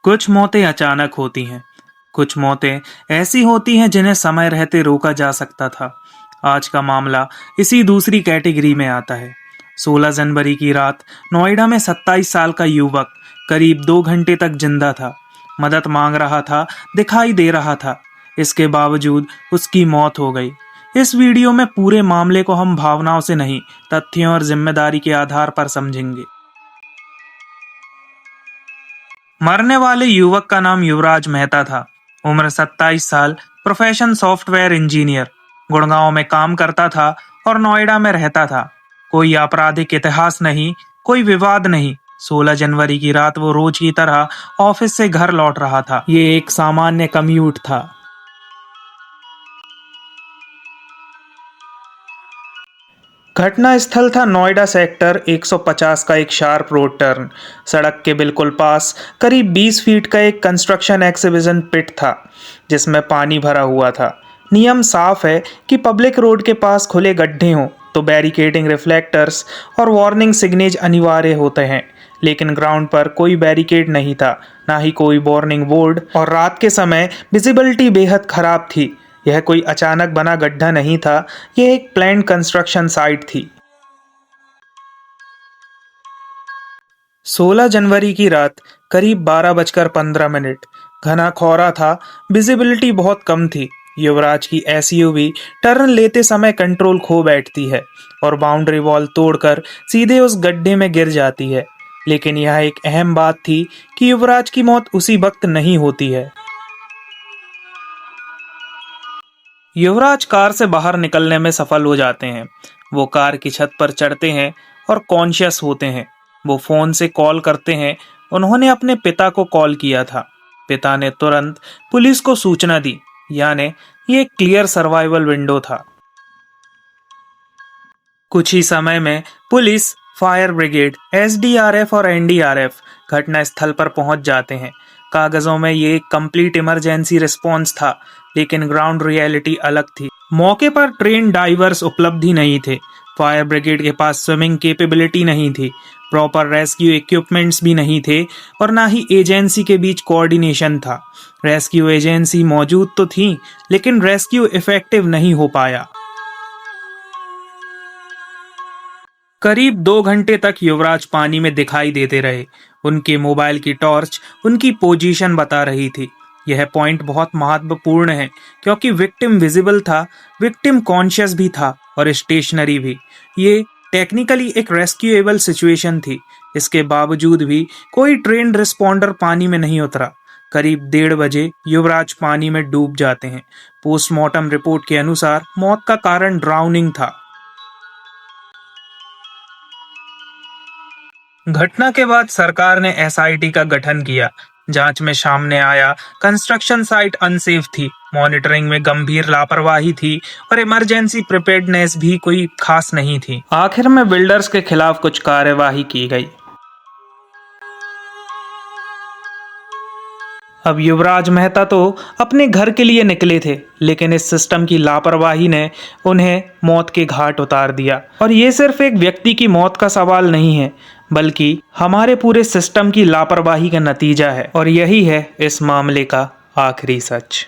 कुछ मौतें अचानक होती हैं, कुछ मौतें ऐसी होती हैं जिन्हें समय रहते रोका जा सकता था। आज का मामला इसी दूसरी कैटेगरी में आता है। 16 जनवरी की रात नोएडा में 27 साल का युवक करीब 2 घंटे तक जिंदा था। मदद मांग रहा था, दिखाई दे रहा था। इसके बावजूद उसकी मौत हो गई। इस वीडियो में पूरे मामले को हम भावनाओं से नहीं, तथ्यों और जिम्मेदारी के आधार पर समझेंगे। मरने वाले युवक का नाम युवराज मेहता था। उम्र 27 साल, प्रोफेशन सॉफ्टवेयर इंजीनियर। गुड़गांव में काम करता था और नोएडा में रहता था। कोई आपराधिक इतिहास नहीं, कोई विवाद नहीं। 16 जनवरी की रात वो रोज की तरह ऑफिस से घर लौट रहा था। ये एक सामान्य कम्यूट था। घटना स्थल था नोएडा सेक्टर 150 का एक शार्प रोड टर्न। सड़क के बिल्कुल पास करीब 20 फीट का एक कंस्ट्रक्शन एक्सिबिशन पिट था जिसमें पानी भरा हुआ था। नियम साफ है कि पब्लिक रोड के पास खुले गड्ढे हों तो बैरिकेडिंग, रिफ्लेक्टर्स और वार्निंग सिग्नल अनिवार्य होते हैं, लेकिन ग्राउंड पर कोई बैरिकेड नहीं था, ना ही कोई वार्निंग बोर्ड, और रात के समय विजिबिलिटी बेहद खराब थी। यह कोई अचानक बना गड्ढा नहीं था, यह एक प्लान्ड कंस्ट्रक्शन साइट थी। 16 जनवरी की रात करीब 12:15। घना कोहरा था, विजिबिलिटी बहुत कम थी। युवराज की एसयूवी टर्न लेते समय कंट्रोल खो बैठती है और बाउंड्री वॉल तोड़कर सीधे उस गड्ढे में गिर जाती है। लेकिन यह एक अहम बात थी कि युवराज की मौत उसी वक्त नहीं होती है। युवराज कार से बाहर निकलने में सफल हो जाते हैं। वो कार की छत पर चढ़ते हैं और कॉन्शियस होते हैं। वो फोन से कॉल करते हैं। उन्होंने अपने पिता को कॉल किया था। पिता ने तुरंत पुलिस को सूचना दी, यानी ये एक क्लियर सर्वाइवल विंडो था। कुछ ही समय में पुलिस, फायर ब्रिगेड, एसडीआरएफ और एनडीआरएफ घटना स्थल पर पहुंच जाते हैं। कागजों में ये एक कंप्लीट इमरजेंसी रिस्पॉन्स था, लेकिन ग्राउंड रियलिटी अलग थी। मौके पर ट्रेन डाइवर्स उपलब्ध ही नहीं थे। फायर ब्रिगेड के पास स्विमिंग कैपेबिलिटी नहीं थी, प्रॉपर रेस्क्यू इक्विपमेंट्स भी नहीं थे और ना ही एजेंसी के बीच कोऑर्डिनेशन था। रेस्क्यू एजेंसी मौजूद तो थी, लेकिन रेस्क्यू इफेक्टिव नहीं हो पाया। करीब 2 घंटे तक युवराज पानी में दिखाई देते रहे। उनके मोबाइल की टॉर्च उनकी पोजीशन बता रही थी। यह पॉइंट बहुत महत्वपूर्ण है क्योंकि विक्टिम विजिबल था, विक्टिम कॉन्शियस भी था और स्टेशनरी भी। ये टेक्निकली एक रेस्क्यूएबल सिचुएशन थी। इसके बावजूद भी कोई ट्रेन्ड रिस्पॉन्डर पानी में नहीं उतरा। करीब 1:30 बजे युवराज पानी में डूब जाते हैं। पोस्टमार्टम रिपोर्ट के अनुसार मौत का कारण ड्राउनिंग था। घटना के बाद सरकार ने एसआईटी का गठन किया। जांच में सामने आया कंस्ट्रक्शन साइट अनसेफ थी, मॉनिटरिंग में गंभीर लापरवाही थी और इमरजेंसी प्रिपेयर्डनेस भी कोई खास नहीं थी। आखिर में बिल्डर्स के खिलाफ कुछ कार्यवाही की गई। अब युवराज मेहता तो अपने घर के लिए निकले थे, लेकिन इस सिस्टम की लापरवाही ने उन्हें मौत के घाट उतार दिया। और ये सिर्फ एक व्यक्ति की मौत का सवाल नहीं है, बल्कि हमारे पूरे सिस्टम की लापरवाही का नतीजा है। और यही है इस मामले का आखिरी सच।